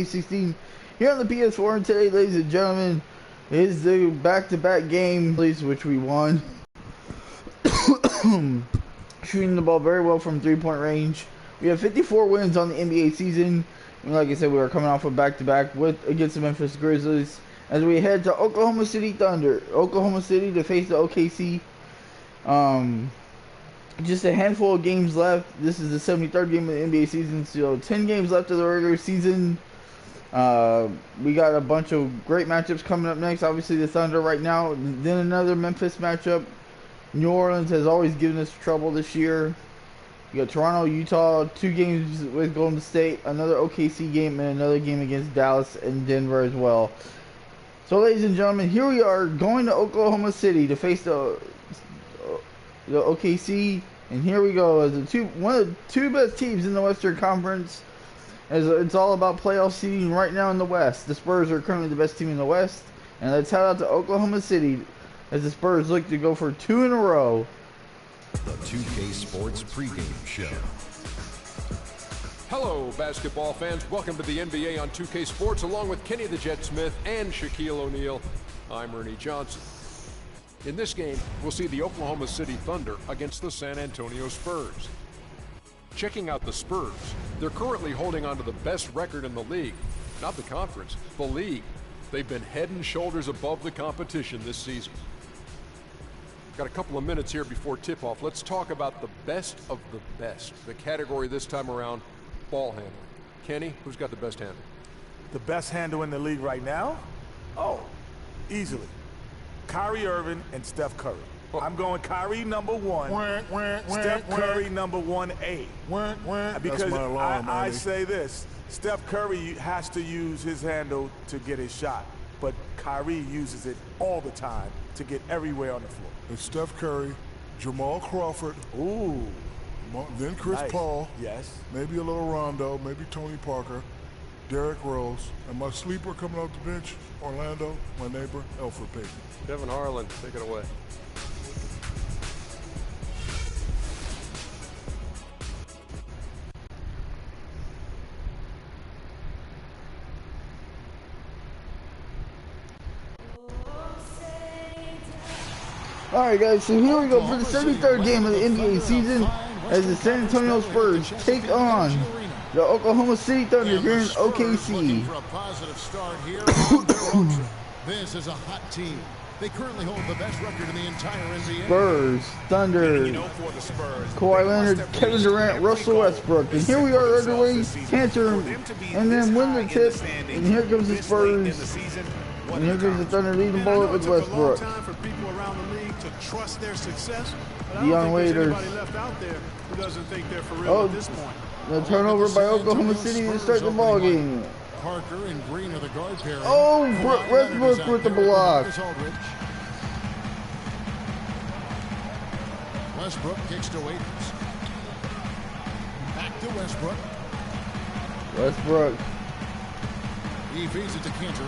16 here on the PS4, and today, ladies and gentlemen, is the back-to-back game, which we won. Shooting the ball very well from three-point range. We have 54 wins on the NBA season. And like I said, we are coming off a back-to-back against the Memphis Grizzlies as we head to Oklahoma City Thunder. Oklahoma City to face the OKC. Just a handful of games left. This is the 73rd game of the NBA season, so 10 games left of the regular season. We got a bunch of great matchups coming up next. Obviously, the Thunder right now. Then another Memphis matchup. New Orleans has always given us trouble this year. You got Toronto, Utah, 2 games with Golden State, another OKC game, and another game against Dallas and Denver as well. So, ladies and gentlemen, here we are going to Oklahoma City to face the OKC, and here we go as one of the two best teams in the Western Conference. As it's all about playoff seeding right now in the West. The Spurs are currently the best team in the West, and let's head out to Oklahoma City as the Spurs look to go for 2 in a row. The 2K Sports pregame show. Hello, basketball fans. Welcome to the NBA on 2K Sports, along with Kenny the Jet Smith and Shaquille O'Neal. I'm Ernie Johnson. In this game, we'll see the Oklahoma City Thunder against the San Antonio Spurs. Checking out the Spurs, they're currently holding on to the best record in the league. Not the conference, the league. They've been head and shoulders above the competition this season. Got a couple of minutes here before tip-off. Let's talk about the best of the best. The category this time around, ball handling. Kenny, who's got the best handle? The best handle in the league right now? Oh, easily. Kyrie Irving and Steph Curry. Oh. I'm going Kyrie number 1, Steph Curry number 1A. Because I say this, Steph Curry has to use his handle to get his shot, but Kyrie uses it all the time to get everywhere on the floor. It's Steph Curry, Jamal Crawford, then Chris Paul, yes, maybe a little Rondo, maybe Tony Parker, Derrick Rose, and my sleeper coming off the bench, Orlando, my neighbor, Elfrid Payton. Kevin Harlan, take it away. Alright guys, so here we go for the 73rd game of the NBA season as the San Antonio Spurs take on the Oklahoma City Thunder here in OKC. For a positive start here. This is a hot team. They currently hold the best record in the entire NBA. Spurs, Thunder, Kawhi Leonard, Kevin Durant, Russell Westbrook. And here we are underway, Cantor, and then win the tip, and here comes the Spurs. And here comes the Thunder leading the ball up with Westbrook. Trust their success, but the young Waiters. Left out there who doesn't think they're for real at this point. The turnover by Oklahoma City to start the ball game. Parker and Green are the guard pairing. Oh, Westbrook with the block. Westbrook kicks to Waiters. Back to Westbrook. Westbrook. He feeds it to Cantor.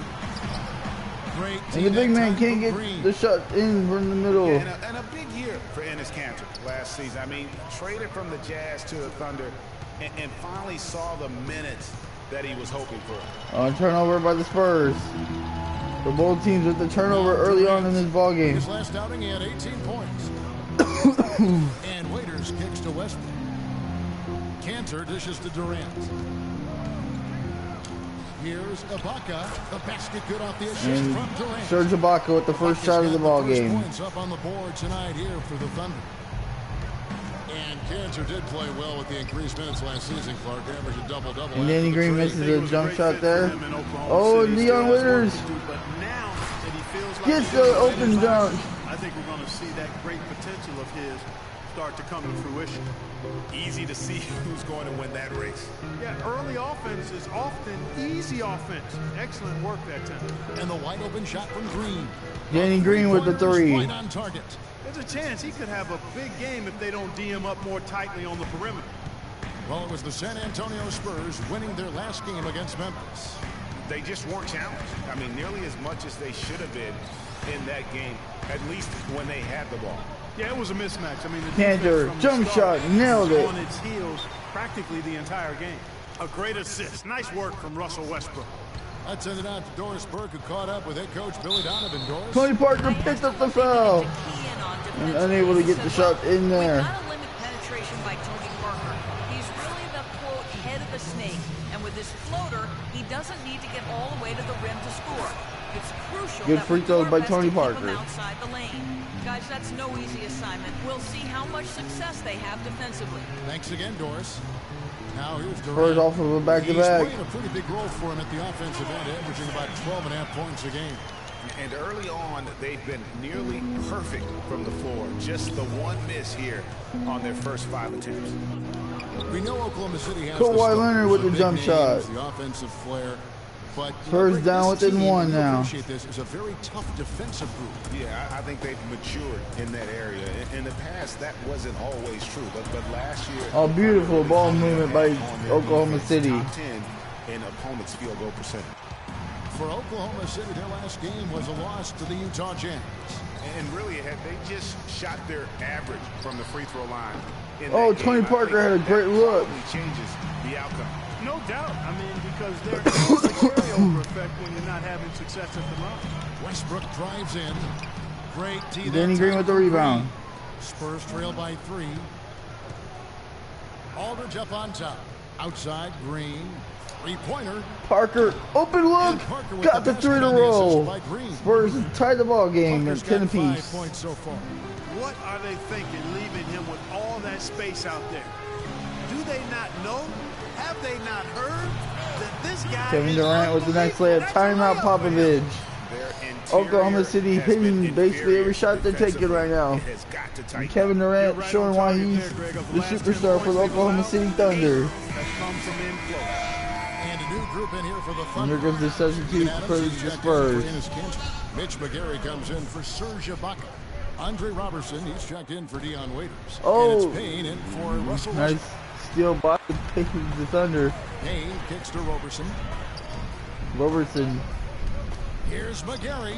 Great, and the big man can't get the shot in from the middle. Yeah, and a big year for Enes Kanter last season. I mean, traded from the Jazz to the Thunder and finally saw the minutes that he was hoping for. Turnover by the Spurs. For both teams with the turnover early on in this ball game. His last outing, he had 18 points. And Waiters kicks to Westbrook. Cantor dishes to Durant. Here's Ibaka. The basket good off the assist from Durant. Serge Ibaka with the first shot of the ball game. Points up on the board tonight here for the Thunder. And Cantor did play well with the increased minutes last season. Clark averaged a double-double. And Danny Green misses a jump shot there. Oh, and Leon Waiters gets the open dunk. I think we're going to see that great potential of his start to come to fruition. Easy to see who's going to win that race. Yeah, early offense is often easy offense. Excellent work that time. And the wide open shot from Green. Danny Green with the 3. Right on target. There's a chance he could have a big game if they don't D him up more tightly on the perimeter. Well, it was the San Antonio Spurs winning their last game against Memphis. They just weren't challenged. I mean, nearly as much as they should have been in that game, at least when they had the ball. Yeah, it was a mismatch. I mean, the Cantor, jump shot, nailed it. On its heels practically the entire game. A great assist. Nice work from Russell Westbrook. I'd send it out to Doris Burke, who caught up with head coach Billy Donovan. Doris. Tony Parker picked up the foul and unable to get the shot in there. We've got to limit penetration by Tony Parker. He's really the, quote, head of the snake. And with his floater, he doesn't need to get all the way to the rim to score. It's crucial. Good free throws by Tony Parker. Outside the lane. Guys, that's no easy assignment. We'll see how much success they have defensively. Thanks again, Doris. Now here's Spurs off of a back-to-back. He's playing a pretty big role for him at the offensive end, averaging about 12.5 points a game. And early on, they've been nearly perfect from the floor. Just the one miss here on their first 5 attempts. We know Oklahoma City has Kawhi Leonard with the jump shot. The offensive flair. But Spurs down within one now. Appreciate this. It's a very tough defensive group. Yeah, I think they've matured in that area. In the past, that wasn't always true. But last year, oh, beautiful ball movement by Oklahoma City. Top 10 in opponents' field goal percentage. For Oklahoma City, their last game was a loss to the Utah Jazz. And really, had they just shot their average from the free throw line. Oh, Tony Parker had a great look. Changes the outcome. No doubt. I mean, because there's a carryover effect when you're not having success at the line. Westbrook drives in. Great tee. Danny Green with the rebound. Spurs trail by 3. Aldridge up on top. Outside, Green. Three-pointer. Parker, open look. Got the 3 to roll. Spurs tied the ball game at 10 apiece. 5 points so far. What are they thinking, leaving him with all that space out there? Do they not know? Have they not heard that this guy Kevin Durant with the next layup. Timeout Popovich. Oklahoma City hitting basically every shot they're taking right now. And Kevin Durant showing why he's the superstar for the Oklahoma City Thunder. And a new group in here for the Thunder. And here goes the substitute for the Spurs. Mitch McGarry comes in for Serge Ibaka. Andre Robertson, he's checked in for Dion Waiters. Oh, and it's Payne in for Russell nice Westbrook. steal by the Thunder. Payne kicks to Robertson. Robertson. Here's McGarry.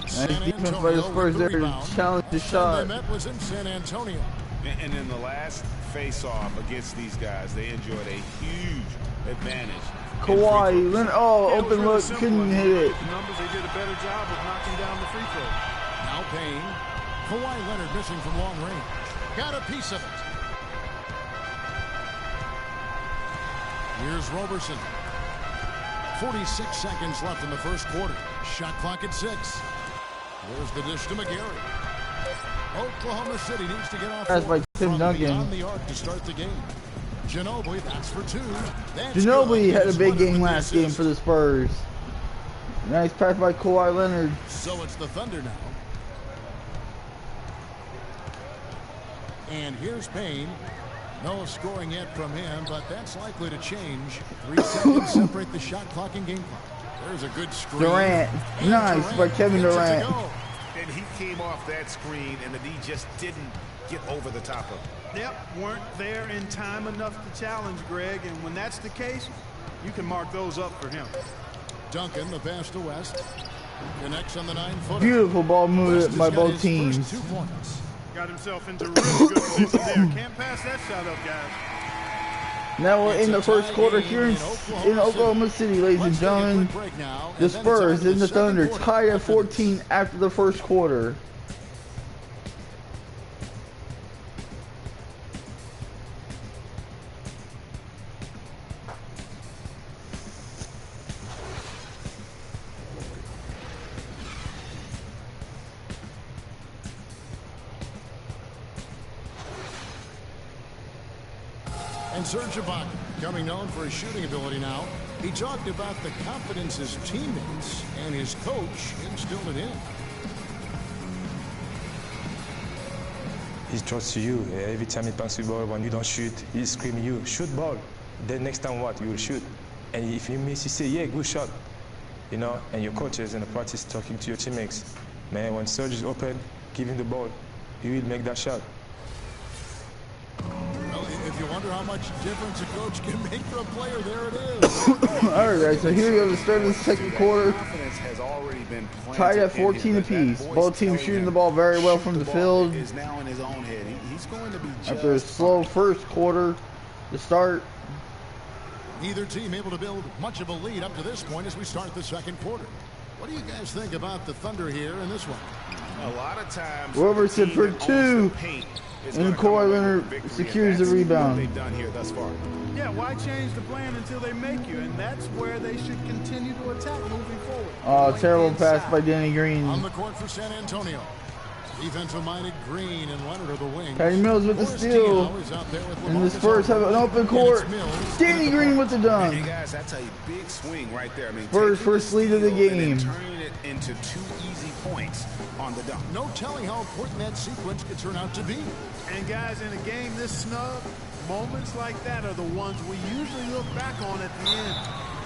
Nice defense by the Spurs there to challenge the shot. That was in San Antonio. And in the last face-off against these guys, they enjoyed a huge advantage. Kawhi Leonard, oh, open look, couldn't hit it. The numbers, they did a better job of knocking down the free throw. Now Payne. Kawhi Leonard missing from long range. Got a piece of it. Here's Robertson. 46 seconds left in the first quarter. Shot clock at 6. There's the dish to McGarry. Oklahoma City needs to get off That's by Tim Duncan. on the arc to start the game. Ginobili, that's for 2. Ginobili had a big game last game for the Spurs. Nice pass by Kawhi Leonard. So it's the Thunder now. And here's Payne. No scoring yet from him, but that's likely to change. 3 seconds separate the shot clock and game clock. There's a good screen. Durant. Nice by Kevin Durant. And he came off that screen, and the D just didn't get over the top of it. Yep, weren't there in time enough to challenge Greg, and when that's the case, you can mark those up for him. Duncan, the pass to West. Connects on the 9-footer. Beautiful ball movement by both teams. 2 points. Got himself into really good position there. Can't pass that shot up, guys. Now we're in the first quarter here in Oklahoma City, ladies and gentlemen. The Spurs and the Thunder tied at 14 after the first quarter. And Serge Ibaka, becoming known for his shooting ability now, he talked about the confidence his teammates and his coach instilled in him. He trusts you. Every time he passes the ball, when you don't shoot, he screaming you, shoot ball. Then next time what? You will shoot. And if you miss, you say, yeah, good shot. You know, and your coaches in the practice talking to your teammates. Man, when Serge is open, give him the ball. He will make that shot. Well, if you wonder how much difference a coach can make for a player, there it is. All right, so here we go, the start of the second quarter. Tied at 14 apiece. Both teams shooting the ball very well from the field. After a slow first quarter to start. Neither team able to build much of a lead up to this point as we start the second quarter. What do you guys think about the Thunder here in this one? A lot of times, Robertson for two, and Kawhi Leonard secures the rebound. They've done here thus far. Yeah, why change the plan until they make you? And that's where they should continue to attack moving forward. Oh, terrible pass by Danny Green. On the court for San Antonio. Defensive-minded Green and Leonard are the wings. Patty Mills with the steal. And the Spurs have an open court. Danny Green with the dunk. Hey guys, that's a big swing right there. I mean, Spurs first lead of the game. Turning it into 2 easy points on the dunk. No telling how important that sequence could turn out to be. And guys, in a game this snug, moments like that are the ones we usually look back on at the end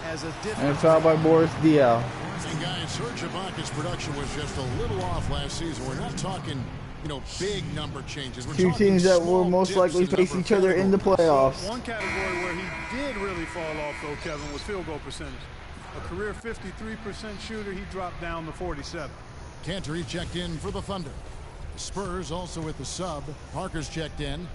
as a difference. And foul by Boris Diaw. And guys, Serge Ibaka's production was just a little off last season. We're not talking, you know, big number changes. We're two teams that will most likely face each other in the playoffs. One category where he did really fall off, though, Kevin, was field goal percentage. A career 53% shooter, he dropped down to 47. Cantor checked in for the Thunder. The Spurs also with the sub. Parker's checked in.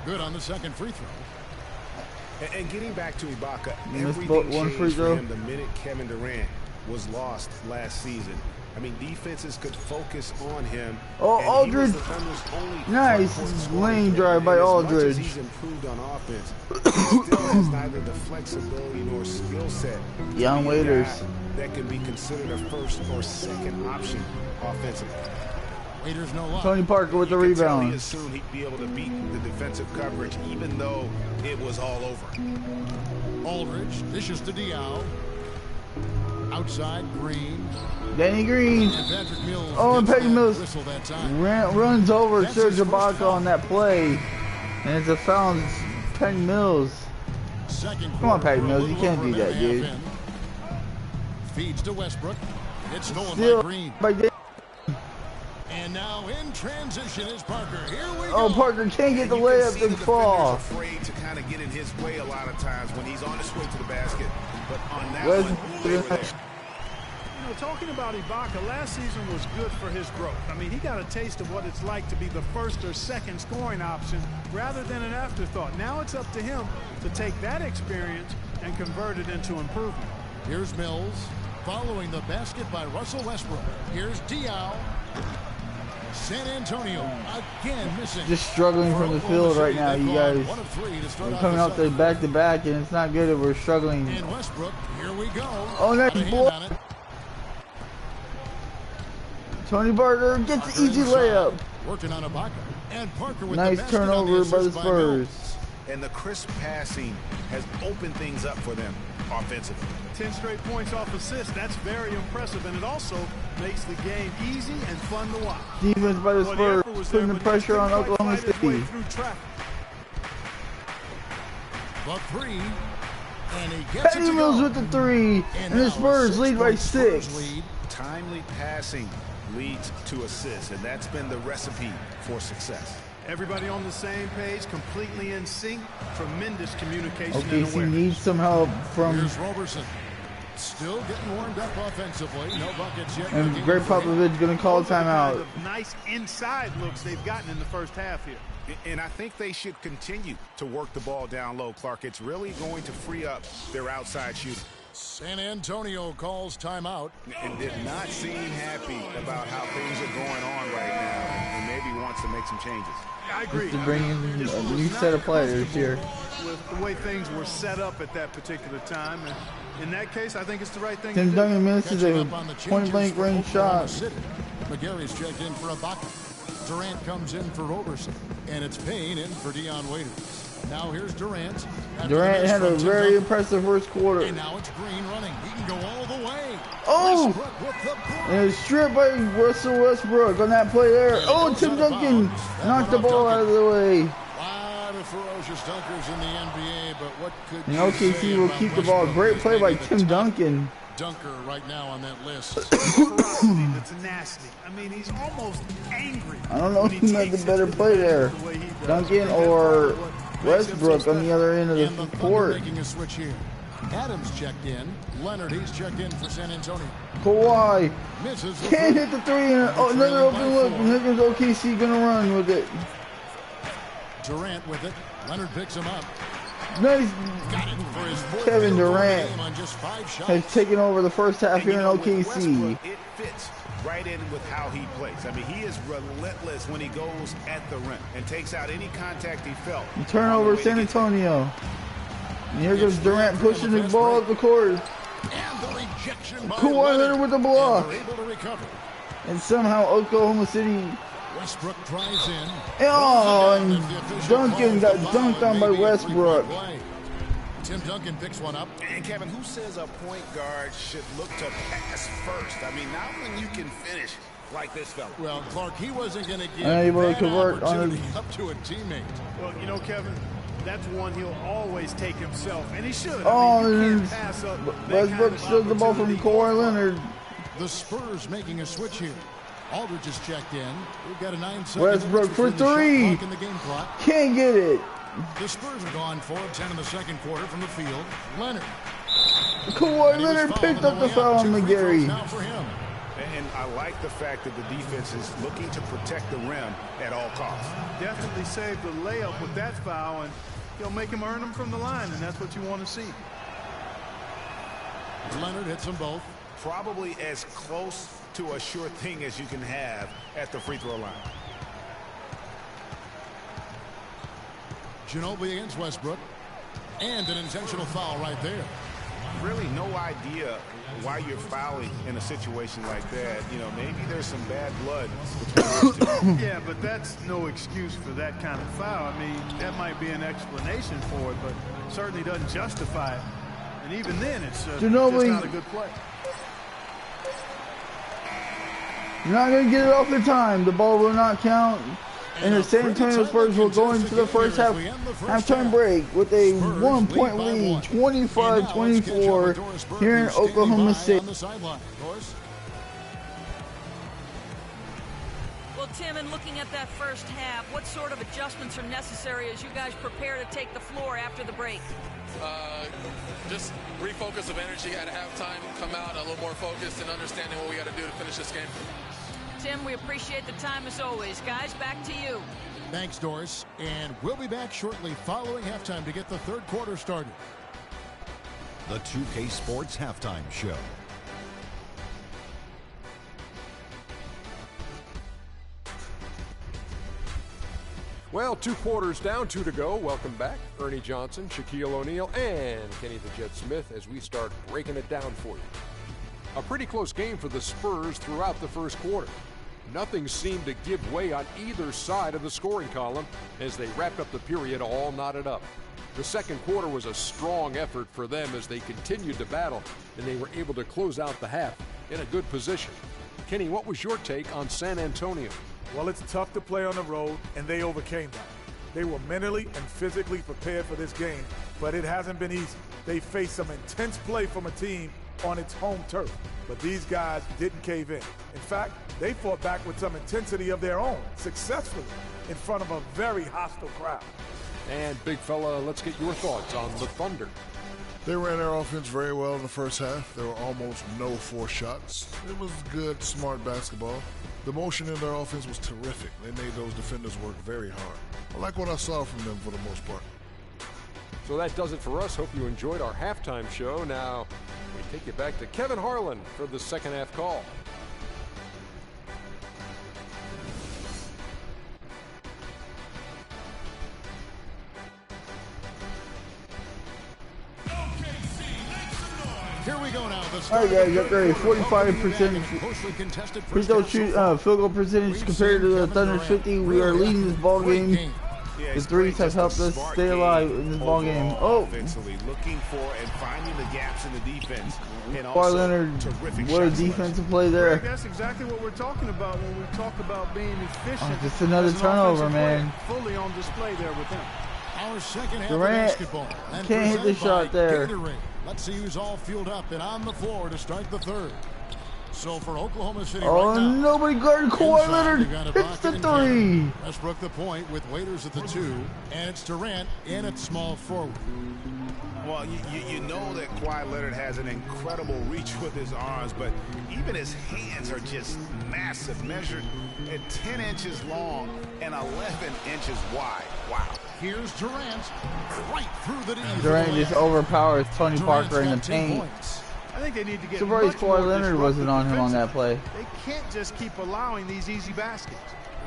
Good on the second free throw. And getting back to Ibaka, Missed everything one free changed throw. for him the minute Kevin Durant was lost last season. I mean, defenses could focus on him. Oh, and Aldridge. he was the Thunder's only Nice lane drive by Aldridge. As much as he's improved on offense, he still has neither the flexibility nor skill set. Young Waiters. That can be considered a first or second option offensively. Waiters no luck. Tony Parker with the He rebound. assumed he'd be able to beat the defensive coverage, even though it was all over. Aldridge dishes to Diaw. Outside Green. Danny Green. And Patrick Mills. Oh, and Patty Mills whistle that time. runs over That's Serge his first Ibaka foul. on that play. And it's a foul on Patty Mills. Second Come on, quarter, Patty Mills. You can't do that, dude. Feeds to Westbrook. It's stolen Steal by Green. by Danny. And now in transition is Parker. Here we Oh, go. Parker can't get the You can layup see to the fall. defender's afraid to kind of get in his way a lot of times when he's on his way to the basket. But on that Where's one, they were there. You know, talking about Ibaka, last season was good for his growth. I mean, he got a taste of what it's like to be the first or second scoring option rather than an afterthought. Now it's up to him to take that experience and convert it into improvement. Here's Mills. Following the basket by Russell Westbrook. Here's Diaw. San Antonio again missing. Just struggling from the field right now, you guys. We're coming out there back-to-back, and it's not good if we're struggling. And Westbrook, here we go. Oh, nice boy. Tony Parker gets the easy layup. Working on Ibaka. And Parker with Nice the basket on turnover by the assist Mills. Spurs. And the crisp passing has opened things up for them offensively. 10 straight points off assists. That's very impressive, and it also makes the game easy and fun to watch. Defense by the Well, Spurs, effort was putting there, the but pressure he on couldn't quite Oklahoma fight his way City. through traffic. The three. And he gets Patty it to Mills go. with the three, and the now Spurs a lead by 6-point Spurs 6. lead. Timely passing leads to assists, and that's been the recipe for success. Everybody on the same page, completely in sync. Tremendous communication and OKC awareness. needs some help from Here's Roberson. Still getting warmed up offensively. No buckets yet. and Greg Popovich going to call Those are the timeout. kind of nice inside looks they've gotten in the first half here. And I think they should continue to work the ball down low, Clark. It's really going to free up their outside shooting. San Antonio calls timeout. And did not seem happy about how things are going on right now, and maybe wants to make some changes. I agree. To bring in a Just was new not set of players here. with the way things were set up at that particular time. And in that case, I think it's the right thing Tim to do. Duncan misses Catching a up on the point-blank changes for range Oklahoma shot. City. McGarry's checked in for Ibaka. Durant comes in for Roberson. And it's Payne in for Dion Waiters. Now here's Durant. After Durant the had a miss from very Tim impressive first quarter. Duncan. And now it's Green running. He can go all the way. Oh! Westbrook with the block. And it's stripped by Russell Westbrook on that play there. Oh, Tim Duncan knocked the ball out of the way. Lot of ferocious dunkers in the NBA, but what could And you say OKC will about keep the ball. Westbrook? Great play by Maybe the Tim top Duncan. dunker right now on that list. Ferocity, the tenacity. I mean, he's almost angry. I don't know when who he made takes the better it to play basket there. the way he does. Duncan I think that's or part of what makes him so Westbrook on the special. other end of And the the Thunder court. making a switch here. Adams checked in. Leonard, he's checked in for San Antonio. Kawhi Misses the can't three. hit the three, and another open look. And here comes OKC gonna run with it. Durant with it. Leonard picks him up. Nice. Got it for his fourth Kevin field goal Durant game on just 5 shots. has taken over the first half here in with OKC. Westbrook, it fits right in with how he plays. I mean, he is relentless when he goes at the rim and takes out any contact he felt. Turnover, San Antonio. And here goes Durant pushing the ball up the court. And the rejection by Kawhi Leonard with the block. And they're able to recover. And somehow Oklahoma City. Westbrook drives in. Oh, and Duncan got dunked on by Westbrook. Tim Duncan picks one up. And Kevin, who says a point guard should look to pass first? I mean, not when you can finish like this fella. Well, Clark, he wasn't going to give Unable to that convert on opportunity up to a teammate. Well, you know, Kevin, that's one he'll always take himself, and he should. Oh, I mean, you can't pass up that Westbrook kind of stood the ball from Kawhi Leonard. The Spurs making a switch here. Aldridge is checked in. We've got a 9-second Westbrook for three. in the game clock. Can't get it. The Spurs are gone 4 of 10 in the second quarter from the field. Leonard. Kawhi Leonard picked up the foul on McGarry. Now for him. And I like the fact that the defense is looking to protect the rim at all costs. Definitely saved the layup with that foul, and he'll make him earn them from the line, and that's what you want to see. Leonard hits them both. Probably as close to a sure thing as you can have at the free throw line. Ginobili against Westbrook. And an intentional foul right there. Really no idea why you're fouling in a situation like that. You know, maybe there's some bad blood between those two. Yeah, but that's no excuse for that kind of foul. I mean, that might be an explanation for it, but certainly doesn't justify it. And even then, it's just not a good play. You're not going to get it off in time. The ball will not count. And the San Antonio Spurs will go into the first halftime break with a 1-point lead, 25-24 here in Oklahoma City. Well, Tim, in looking at that first half, what sort of adjustments are necessary as you guys prepare to take the floor after the break? Just refocus of energy at halftime, come out a little more focused and understanding what we got to do to finish this game. Tim, we appreciate the time as always. Guys, back to you. Thanks, Doris. And we'll be back shortly following halftime to get the third quarter started. The 2K Sports Halftime Show. Well, 2 quarters down, 2 to go. Welcome back, Ernie Johnson, Shaquille O'Neal, and Kenny the Jet Smith as we start breaking it down for you. A pretty close game for the Spurs throughout the first quarter. Nothing seemed to give way on either side of the scoring column as they wrapped up the period all knotted up. The second quarter was a strong effort for them as they continued to battle, and they were able to close out the half in a good position. Kenny, what was your take on San Antonio? Well, it's tough to play on the road, and they overcame that. They were mentally and physically prepared for this game, but it hasn't been easy. They faced some intense play from a team on its home turf, but these guys didn't cave in. In fact, they fought back with some intensity of their own, successfully, in front of a very hostile crowd. And big fella, let's get your thoughts on the Thunder. They ran their offense very well in the first half. There were almost no forced shots. It was good, smart basketball. The motion in their offense was terrific. They made those defenders work very hard. I like what I saw from them for the most part. So that does it for us. Hope you enjoyed our halftime show. Now, we take you back to Kevin Harlan for the second half call. Here we go now. All right, guys, got ready. 45% field goal percentage compared to the Thunder's 50. We are leading this ball game. The threes have helped us stay alive in this ball game. Oh, looking for and finding the gaps in the defense. Kawhi Leonard, what a defensive play there. That's exactly what we're talking about when we talk about being efficient. Oh, just another turnover, man. Fully on display there with him. Our second half Durant of basketball. can't hit the shot there. Let's see who's all fueled up and on the floor to start the third. So for Oklahoma City oh, right now, nobody guarded Kawhi Leonard. Hits the three. Westbrook the point with Waiters at the 2, and it's Durant in at small forward. Well, you know that Kawhi Leonard has an incredible reach with his arms, but even his hands are just massive, measured at 10 inches long and 11 inches wide. Wow. Here's Durant, right through the D. Durant just overpowers Tony Durant's Parker in the got 10 paint. points. I think they need to get Surprised much more Kawhi Leonard wasn't on him on that play. They can't just keep allowing these easy baskets.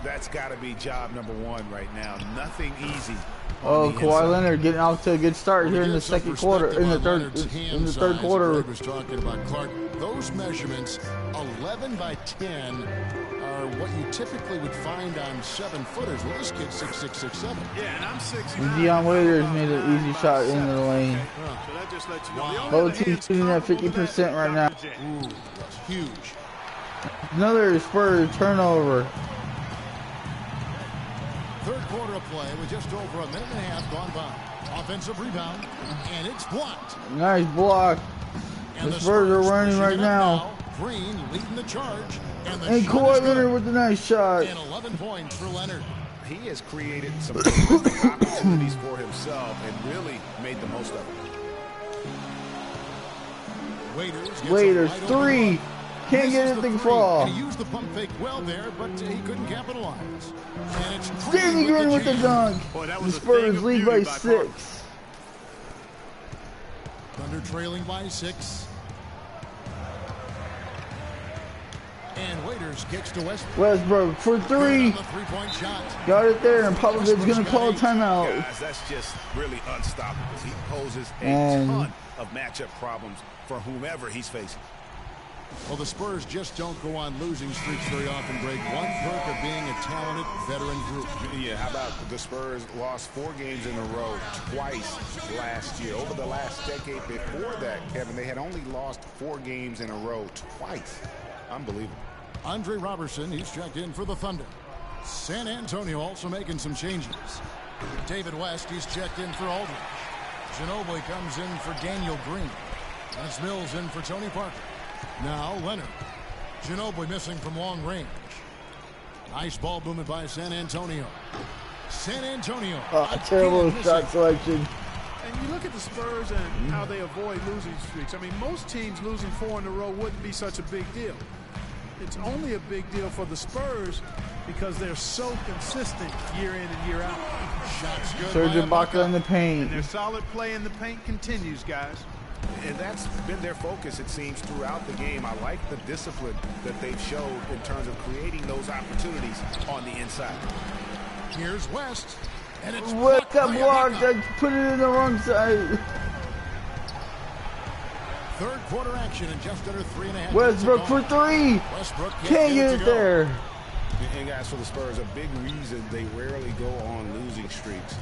That's got to be job number one right now. Nothing easy. Oh, Kawhi Leonard getting off to a good start here in the second quarter, in the third quarter. Greg was talking about Clark. Those measurements, 11 by 10, are what you typically would find on 7-footers. Well, this kid's 6'6", 6'7". Yeah, and I'm 6'9". Deion Waiters made an easy shot into the lane. Okay. So that just lets you know. Both teams shooting at 50% right now. Ooh, that's huge. Another Spurs turnover. Third quarter of play with just over a minute and a half gone by. Offensive rebound, and it's blocked. Nice block. And the Spurs are running right now. Green leading the charge. And Kawhi Leonard with a nice shot. And 11 points for Leonard. He has created some opportunities for himself and really made the most of it. Waiters, three. Can't get it to fall. He used the pump fake well there, but he couldn't capitalize. And it's Danny Green with the dunk. The Spurs lead by 6. Thunder trailing by 6. And Waiters kicks to Westbrook. Westbrook for 3. Three-point shot. Got it there, and Popovich's going to call a timeout. Guys, that's just really unstoppable. He poses a ton of matchup problems for whomever he's facing. Well, the Spurs just don't go on losing streaks very often, Greg. One perk of being a talented veteran group. Yeah, how about the Spurs lost 4 games in a row twice last year. Over the last decade before that, Kevin, they had only lost 4 games in a row twice. Unbelievable. Andre Robertson, he's checked in for the Thunder. San Antonio also making some changes. David West, he's checked in for Aldridge. Ginobili comes in for Daniel Green. That's Mills in for Tony Parker. Now Leonard. Ginobili missing from long range. Nice ball movement by San Antonio. San Antonio. Terrible shot selection. And you look at the Spurs and how they avoid losing streaks. I mean, most teams losing 4 in a row wouldn't be such a big deal. It's only a big deal for the Spurs because they're so consistent year in and year out. Shots good. Serge Ibaka in the paint. And their solid play in the paint continues, guys. And that's been their focus, it seems, throughout the game. I like the discipline that they've showed in terms of creating those opportunities on the inside. Here's West. And it's West got blocked. I put it in the wrong side. Third quarter action in just under 3.5 Westbrook for 3. Westbrook can't get it there. And guys, for the Spurs, a big reason they rarely go on losing streaks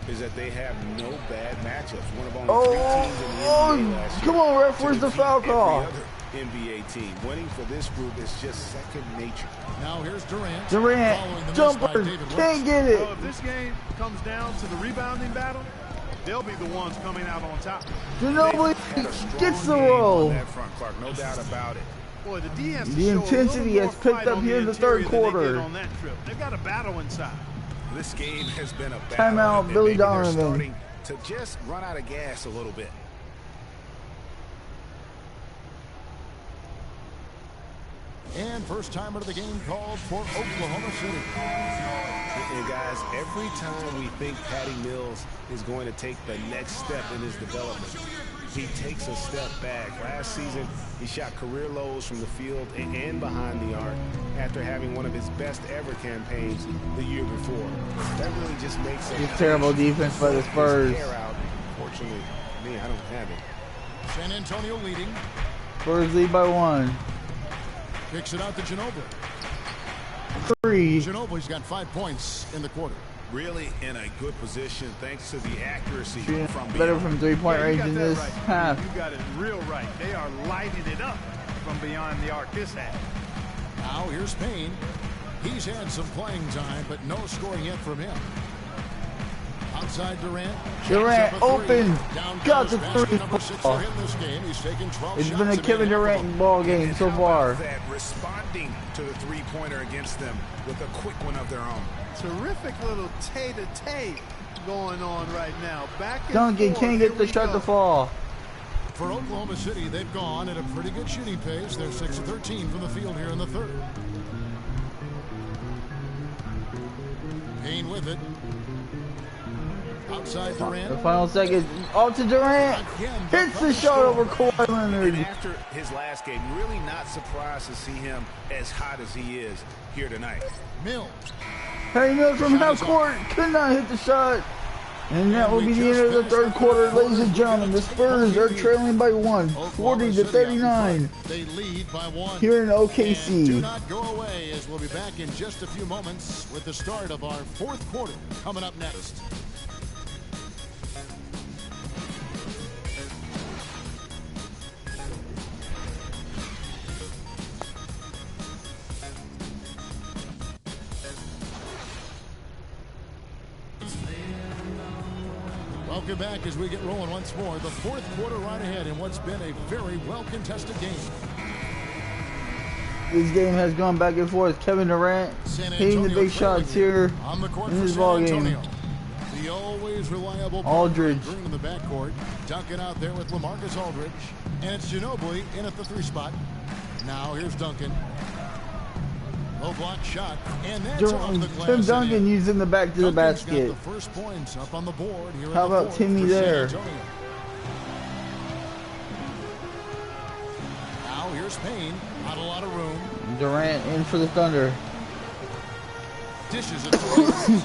is that they have no bad matchups. One of only 3 teams in the NBA last year. Come on, ref, where's the foul call? Every other NBA team. Winning for this group is just second nature. Now here's Durant. Durant, jumper, can't get it. So if this game comes down to the rebounding battle, they'll be the ones coming out on top. Ginobili gets the roll. On that front, Clark, no doubt about it. Boy, the D has to The show intensity a has little more picked fight up on here in the third interior than they quarter. did on that trip. They've got a battle inside. This game has been a battle. Timeout, and Billy maybe they're Donovan. starting to just run out of gas a little bit. And first time out of the game called for Oklahoma City. And guys, every time we think Patty Mills is going to take the next step in his development, he takes a step back. Last season, he shot career lows from the field and behind the arc after having one of his best ever campaigns the year before. That really just makes it. Terrible defense by the Spurs. Fortunately, me, I don't have it. San Antonio leading. Spurs lead by 1. Kicks it out to Ginobili. 3. Ginobili's got 5 points in the quarter. Really in a good position thanks to the accuracy Shooting from better beyond. from 3-point range in this half. You got it real right. They are lighting it up from beyond the arc this half. Now here's Payne. He's had some playing time, but no scoring yet from him. Outside Durant. Durant open. Got the 3. Number 6 for him this game. He's taken 12 It's shots. been a Kevin Durant ball game so far. That responding to the three-pointer against them with a quick one of their own. Terrific little tay-to-tay going on right now. Back and Duncan forth. can't get the shot to fall. For Oklahoma City, they've gone at a pretty good shooting pace. They're 6 of 13 from the field here in the third. Payne with it. Outside Durant. The final second. Off to Durant. Hits the shot over Kawhi Leonard. And after his last game, really not surprised to see him as hot as he is here tonight. Mills. Patty Mills from half court could not hit the shot. And that will be the end of the third quarter, ladies and gentlemen. The Spurs are trailing by 1, 40-39. They lead by 1. Here in OKC. And do not go away, as we'll be back in just a few moments with the start of our fourth quarter coming up next. Welcome back as we get rolling once more. The fourth quarter right ahead in what's been a very well-contested game. This game has gone back and forth. Kevin Durant hitting the big shots here on the court in this for ball San game. Antonio. The always reliable Aldridge Green in the backcourt. Duncan out there with LaMarcus Aldridge. And it's Ginobili in at the 3 spot. Now here's Duncan. Low block shot, and that's off the glass. Tim Duncan using the back to the basket. Got the first points up on the board here. How about Timmy there? Now here's Payne. Not a lot of room. Durant in for the Thunder. Dishes it to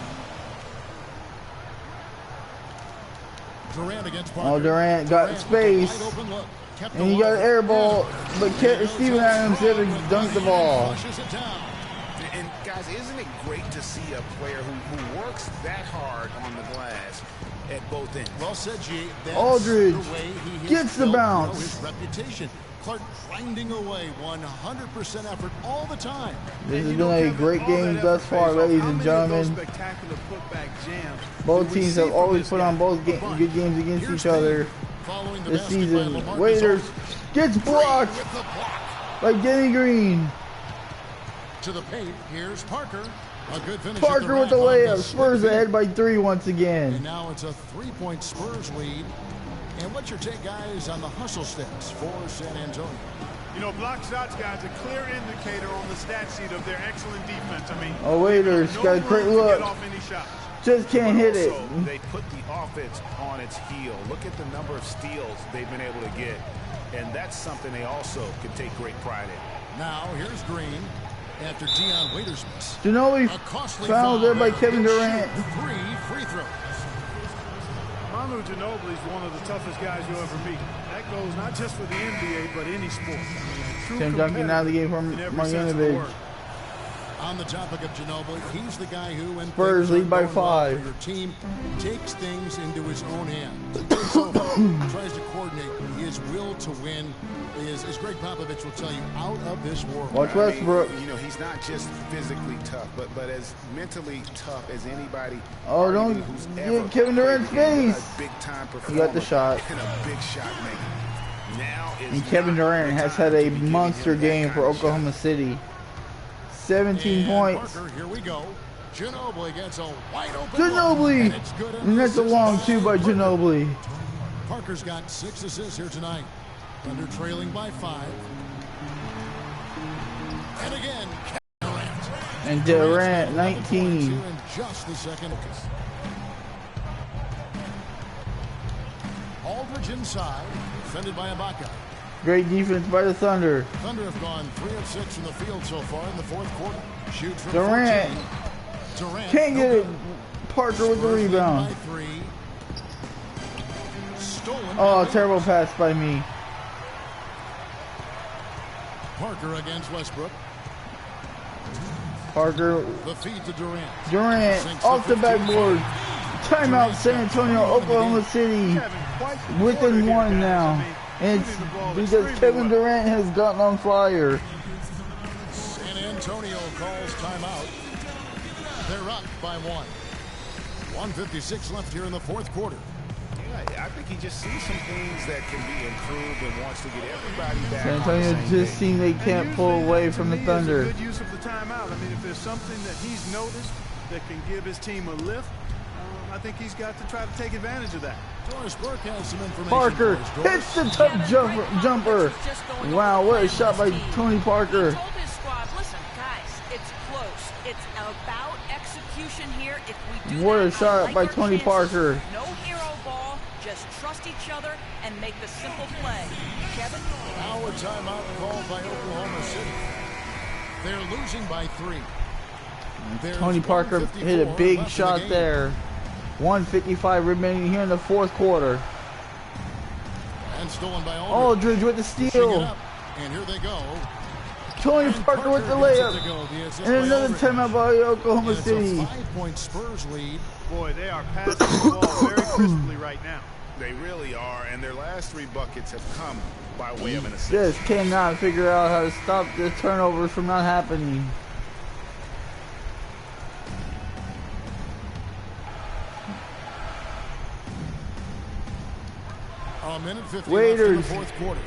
Durant against Parker. Oh, Durant got space. And he got an air ball, but Steven Adams had to dunk the ball. And guys, isn't it great to see a player who works that hard on the glass at both ends? Well said, G. Aldridge the way he gets the bounce. His reputation. Clark grinding away 100% effort all the time. This has been a great game thus far, ladies and gentlemen. Both teams have always put on both good games against each other this season. Waiters gets blocked by Danny Green. To the paint, here's Parker. A good finish. Parker with the layup. Spurs ahead by 3 once again. And now it's a 3-point Spurs lead. And what's your take, guys, on the hustle steps for San Antonio? You know, block shots, guys, a clear indicator on the stat sheet of their excellent defense. I mean, Waiters got a great look. Just can't hit it. They put the offense on its heel. Look at the number of steals they've been able to get. And that's something they also can take great pride in. Now, here's Green. After Dion Waiters miss. Ginobili fouled there by Kevin Durant. 3 free throws. Manu Ginobili is one of the toughest guys you'll ever meet. That goes not just for the NBA, but any sport. Tim Duncan out of the game for Marjanovic. On the topic of Ginobili, he's the guy who, when Spurs lead by 5. Your team takes things into his own hands. Tries to coordinate. His will to win is, as Greg Popovich will tell you, out of this world. Watch Westbrook. You know, he's not just physically tough, but as mentally tough as anybody. Oh, don't get Kevin Durant's face. Big time He got the shot. And a big shot maker. Now and Kevin Durant has had a monster game for Oklahoma City. 17 points. Parker, here we go. Ginobili gets a wide open. Ginobili! And that's a long 2 by Ginobili. Parker's got 6 assists here tonight. Under trailing by 5. And again, Durant. And Durant, 19. In just the second. Aldridge inside, defended by Ibaka. Great defense by the Thunder. Thunder have gone 3 of 6 from the field so far in the fourth quarter. Shoots from Durant. 14. Durant Can't get it. Parker with the rebound. By 3. Stolen. Oh, terrible pass by me. Parker against Westbrook. Parker. The feed to Durant. Durant off the backboard. Timeout, San Antonio, Oklahoma City. Within 1 now. And it's because Kevin Durant has gotten on fire. San Antonio calls timeout. They're up by 1. 1:56 left here in the fourth quarter. Yeah, I think he just sees some things that can be improved and wants to get everybody back. San Antonio just seen they can't pull away from the Thunder. Good use of the timeout. I mean, if there's something that he's noticed that can give his team a lift, I think he's got to try to take advantage of that. Doris Burke has some information. Parker hits the tough jumper. Wow, what a shot by Tony Parker. He told his squad, listen, guys, it's close. It's about execution caution here. If we do What a that, shot like by our Tony chances. Parker. No hero ball. Just trust each other and make the simple play. Kevin? Now a timeout called by Oklahoma City. They're losing by 3. Tony Parker hit a big shot there. 1:55 remaining here in the fourth quarter. And stolen by Aldridge. Aldridge with the steal. And here they go. Tony Parker with the layup. And another timeout by Oklahoma City. It's a 5-point Spurs lead. Boy, they are passing the ball very crisply right now. They really are, and their last 3 buckets have come by way of an assist. Just cannot figure out how to stop the turnovers from not happening. A minute 50 Waiters. left in the fourth quarter.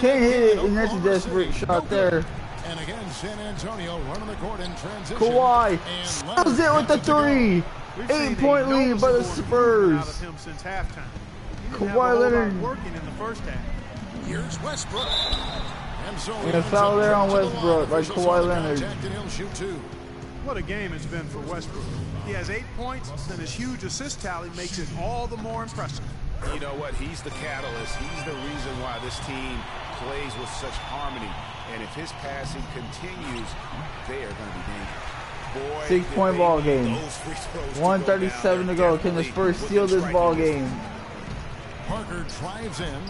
Can't hit it, and that's a desperate shot there. And again, San Antonio running the court in transition. Kawhi steals it with the 3. 8-point lead by the Spurs. Out of him since halftime. He didn't have a Kawhi whole lot Leonard. working in the first half. Here's Westbrook. And so And a foul there on Westbrook by Kawhi Leonard. And he'll shoot 2. What a game it's been for Westbrook. He has 8 points, and his huge assist tally makes it all the more impressive. You know what? He's the catalyst. He's the reason why this team plays with such harmony. And if his passing continues, they are going to be dangerous. Boy, 6-point ball game. 1:37 to go. Can the Spurs steal this ball game? Parker drives in.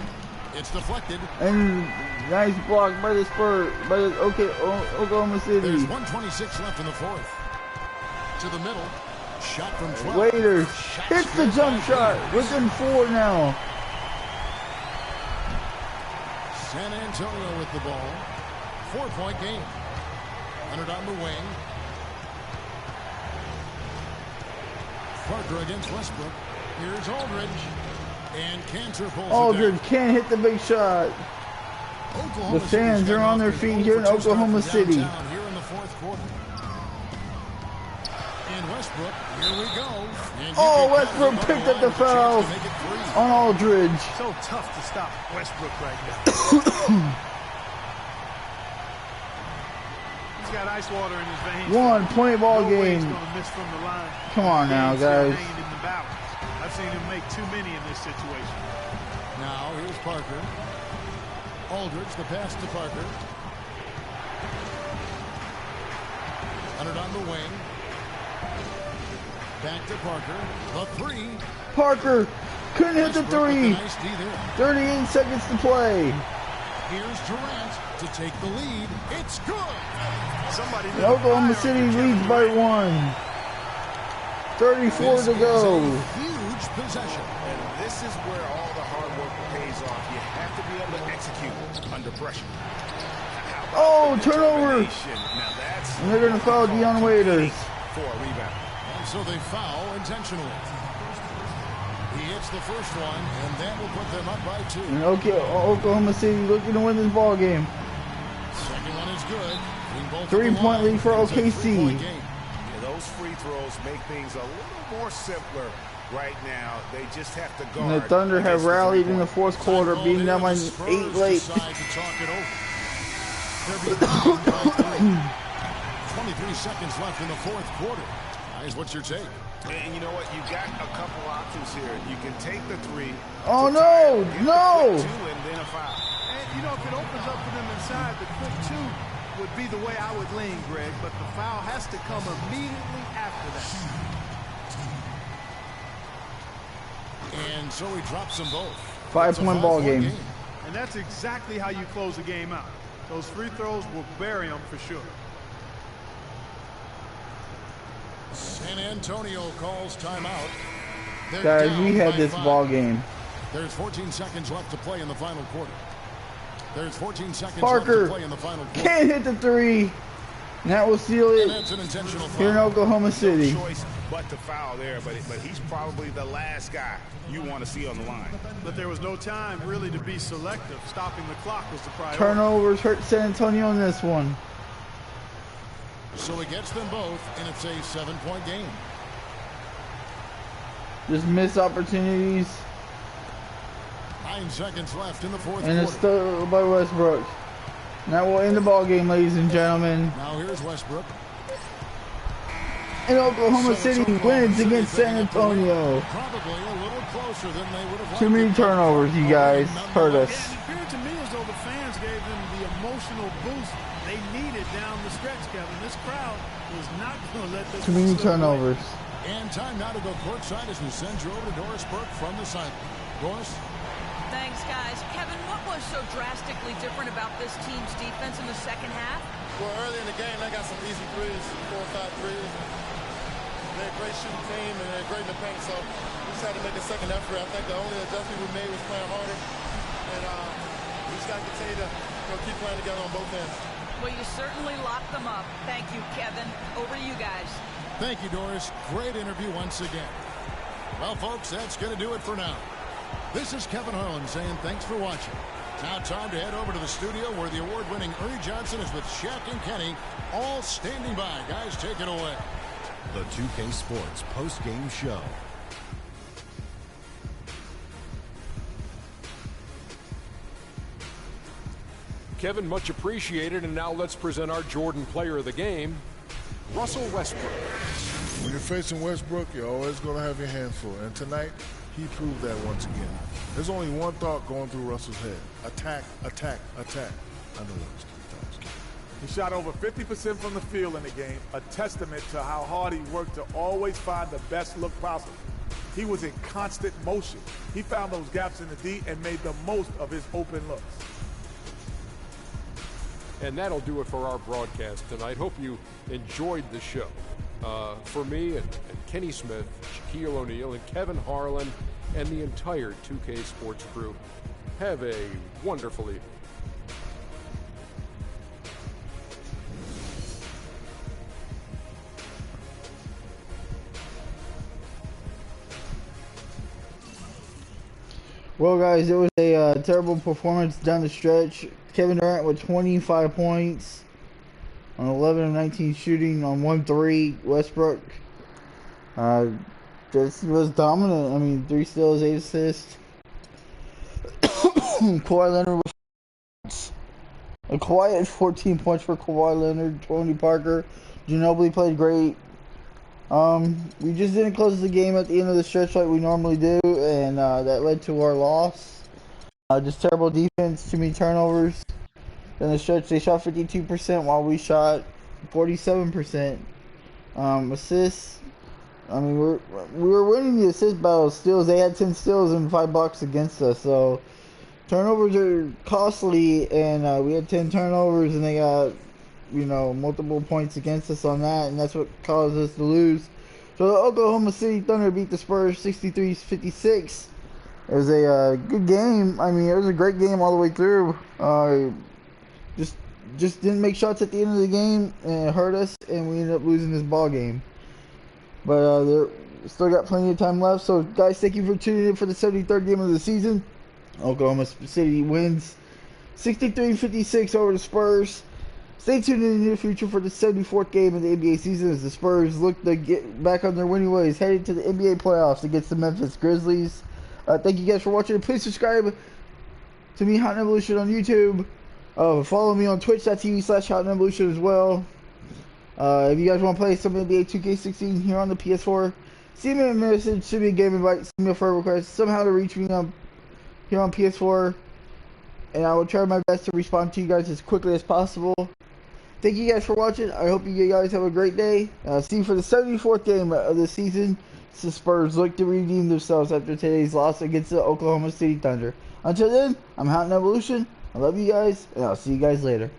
It's deflected. And nice block by the Spurs, by the Oklahoma City. There's 1:26 left in the fourth. To the middle. Shot from 12. Waiters hits the jump shot. Within 4 now. San Antonio with the ball. 4-point game. Leonard on the wing. Parker against Westbrook. Here's Aldridge. And Cantor pulls Aldridge can't hit the big shot. The fans are on their feet here in Oklahoma City. Here in the fourth quarter. And Westbrook, here we go. Oh, Westbrook picked up the foul on Aldridge. So tough to stop Westbrook right now. He's got ice water in his veins. 1-point ball No way he's game. gonna miss from the line. Come on now, Game's still guys. hanging in the balance. I've seen him make too many in this situation. Now here's Parker. Aldridge, the pass to Parker. Leonard on the wing. Back to Parker. The 3. Parker couldn't hit the 3. Nice D there. 38 seconds to play. Here's Durant to take the lead. It's good. Somebody And Oklahoma City leads by 1. 34 to go. Huge possession. And this is where all the hard work pays off. You have to be able to execute under pressure. Oh, turnover. Now that's And they're going to foul Dion Waiters. for a rebound. And so they foul intentionally. He hits the first one, and that will put them up by 2. And Oklahoma City looking to win this ball game. Second one is good. 3-point lead for OKC. Yeah, those free throws make things a little more simpler right now. They just have to guard. And the Thunder have rallied in the fourth quarter, beating them by 8 late. Decide to talk it over. They're behind by 3. 23 seconds left in the fourth quarter. Guys, what's your take? And you know what? You got a couple options here. You can take the 3. Oh no, no! 2 and then a foul. And you know, if it opens up for them inside, the quick 2 would be the way I would lean, Greg, but the foul has to come immediately after that. And so he drops them both. 5-point ball game. And that's exactly how you close a game out. Those free throws will bury them for sure. San Antonio calls timeout. They're Guys, down we had by this 5. ball game. There's 14 seconds left to play in the final quarter. There's 14 seconds left Parker to play in the final quarter. can't hit the 3. And that will seal And it that's an intentional foul. here in Oklahoma City. No choice but to foul there, but he's probably the last guy you want to see on the line. But there was no time really to be selective. Stopping the clock was the priority. Turnovers hurt San Antonio in this one. So he gets them both, and it's a 7-point game. Just missed opportunities. 9 seconds left in the fourth And it's quarter. still by Westbrook. And that will end the ball game, ladies and gentlemen. Now here's Westbrook. and Oklahoma City wins against San Antonio. Probably a little closer than they would have liked. Too many turnovers, you guys. Hurt us. Yeah, it appeared to me as though the fans gave them the emotional boost they needed down the stretch, Kevin. This crowd is not going to let this. Too many turnovers. And time now to go courtside as we send you over to Doris Burke from the sideline. Doris? Thanks, guys. Kevin, what was so drastically different about this team's defense in the second half? Well, early in the game, they got some easy threes, 4 or 5 threes. They're a great shooting team, and they're great in the paint, so we just had to make a second effort. I think the only adjustment we made was playing harder, and we just got to continue to keep playing together on both ends. Well, you certainly locked them up. Thank you, Kevin. Over to you guys. Thank you, Doris. Great interview once again. Well, folks, that's going to do it for now. This is Kevin Harlan saying thanks for watching. Now time to head over to the studio where the award-winning Ernie Johnson is with Shaq and Kenny, all standing by. Guys, take it away. The 2K Sports post-game show. Kevin, much appreciated, and now let's present our Jordan player of the game, Russell Westbrook. When you're facing Westbrook, you're always going to have your hands full. And tonight, he proved that once again. There's only one thought going through Russell's head. Attack, attack, attack. I know that was 3 times. He shot over 50% from the field in the game, a testament to how hard he worked to always find the best look possible. He was in constant motion. He found those gaps in the D and made the most of his open looks. And that'll do it for our broadcast tonight. Hope you enjoyed the show. For me and Kenny Smith, Shaquille O'Neal, and Kevin Harlan, and the entire 2K Sports crew, have a wonderful evening. Well, guys, it was a terrible performance down the stretch. Kevin Durant with 25 points on 11 of 19 shooting on 1-3. Westbrook just was dominant. I mean, 3 steals, 8 assists. Kawhi Leonard was a quiet 14 points for Kawhi Leonard. Tony Parker, Ginobili played great. We just didn't close the game at the end of the stretch like we normally do, and that led to our loss. Just terrible defense, too many turnovers. In the stretch, they shot 52% while we shot 47%. Assists, I mean, we were winning the assist battle. Steals, they had 10 steals and 5 blocks against us, so turnovers are costly, and we had 10 turnovers, and they got, you know, multiple points against us on that, and that's what caused us to lose. So the Oklahoma City Thunder beat the Spurs 63-56. It was a good game. I mean, it was a great game all the way through. Just didn't make shots at the end of the game, and it hurt us, and we ended up losing this ball game. But there still got plenty of time left. So, guys, thank you for tuning in for the 73rd game of the season. Oklahoma City wins 63-56 over the Spurs. Stay tuned in the near future for the 74th game of the NBA season as the Spurs look to get back on their winning ways, headed to the NBA playoffs against the Memphis Grizzlies. Thank you guys for watching. Please subscribe to me, Houghton Evolution, on YouTube. Follow me on twitch.tv/Houghton Evolution as well. If you guys want to play some NBA 2K16 here on the PS4, send me a message, send me a game invite, send me a friend request, somehow to reach me here on PS4. And I will try my best to respond to you guys as quickly as possible. Thank you guys for watching. I hope you guys have a great day. See you for the 74th game of the season. The Spurs look to redeem themselves after today's loss against the Oklahoma City Thunder. Until then, I'm Houghton Evolution. I love you guys, and I'll see you guys later.